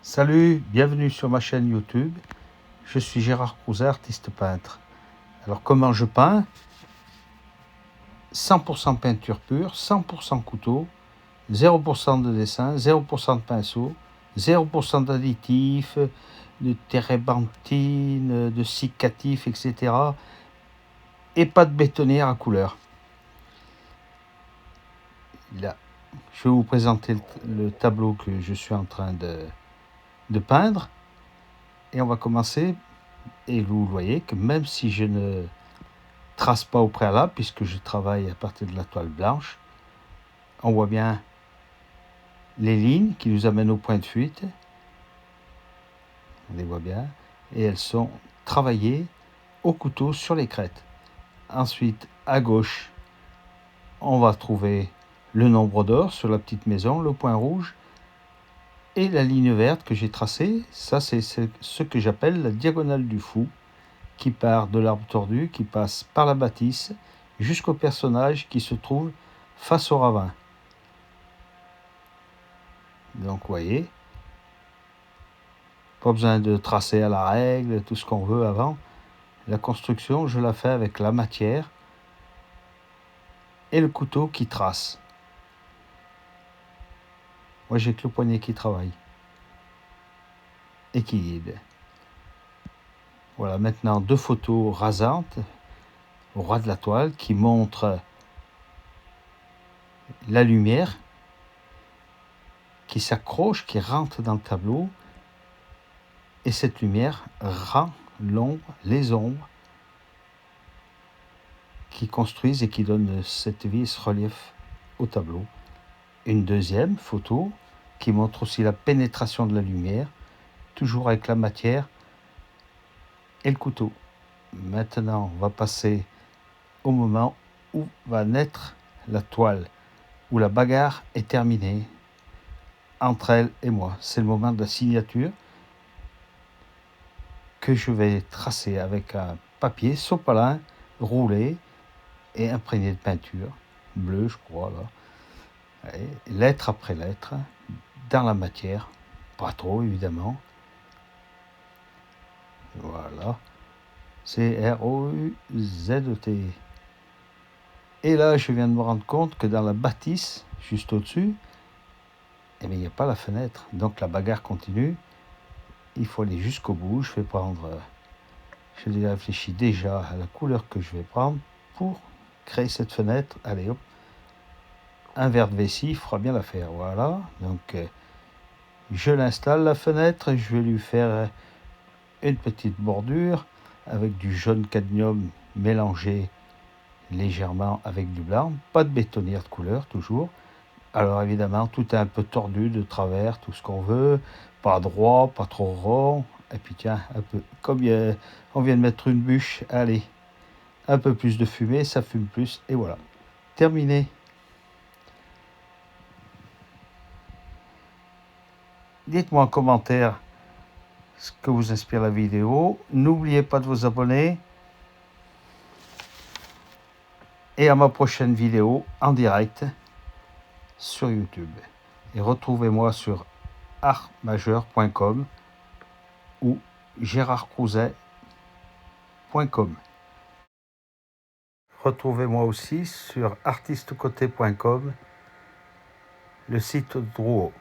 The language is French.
Salut, bienvenue sur ma chaîne YouTube. Je suis Gérard Crouzet, artiste peintre. Alors comment je peins? 100% peinture pure, 100% couteau, 0% de dessin, 0% de pinceau, 0% d'additifs, de térébenthine, de cicatif, etc. Et pas de bétonnière à couleur. Là, je vais vous présenter le tableau que je suis en train de peindre. Et on va commencer. Et vous voyez que même si je ne trace pas au préalable, puisque je travaille à partir de la toile blanche, on voit bien les lignes qui nous amènent au point de fuite. On les voit bien. Et elles sont travaillées au couteau sur les crêtes. Ensuite, à gauche, on va trouver le nombre d'or sur la petite maison, le point rouge, et la ligne verte que j'ai tracée. Ça, c'est ce que j'appelle la diagonale du fou, qui part de l'arbre tordu, qui passe par la bâtisse, jusqu'au personnage qui se trouve face au ravin. Donc, vous voyez, pas besoin de tracer à la règle, tout ce qu'on veut avant. La construction, je la fais avec la matière et le couteau qui trace. Moi, j'ai que le poignet qui travaille et qui guide. Voilà, maintenant deux photos rasantes au ras de la toile qui montrent la lumière qui s'accroche, qui rentre dans le tableau. Et cette lumière rend l'ombre, les ombres qui construisent et qui donnent cette vie et ce relief au tableau. Une deuxième photo qui montre aussi la pénétration de la lumière, toujours avec la matière et le couteau. Maintenant, on va passer au moment où va naître la toile, où la bagarre est terminée entre elle et moi. C'est le moment de la signature que je vais tracer avec un papier sopalin roulé et imprégné de peinture bleue, je crois, là. Et lettre après lettre, dans la matière, pas trop évidemment. Voilà, C-R-O-U-Z-E-T. Et là, je viens de me rendre compte que dans la bâtisse, juste au-dessus, eh bien, il n'y a pas la fenêtre. Donc la bagarre continue. Il faut aller jusqu'au bout. Je vais prendre, je réfléchis déjà à la couleur que je vais prendre pour créer cette fenêtre. Allez, hop. Un verre de vessie fera bien l'affaire. Voilà. Donc, je l'installe, la fenêtre. Je vais lui faire une petite bordure avec du jaune cadmium mélangé légèrement avec du blanc. Pas de bétonnière de couleur, toujours. Alors évidemment, tout est un peu tordu de travers, tout ce qu'on veut. Pas droit, pas trop rond. Et puis tiens, un peu comme on vient de mettre une bûche, allez, un peu plus de fumée, ça fume plus. Et voilà, terminé. Dites-moi en commentaire ce que vous inspire la vidéo. N'oubliez pas de vous abonner. Et à ma prochaine vidéo en direct sur YouTube. Et retrouvez-moi sur artmajeur.com ou gérardcrouzet.com. Retrouvez-moi aussi sur artistecoté.com, le site Drouot.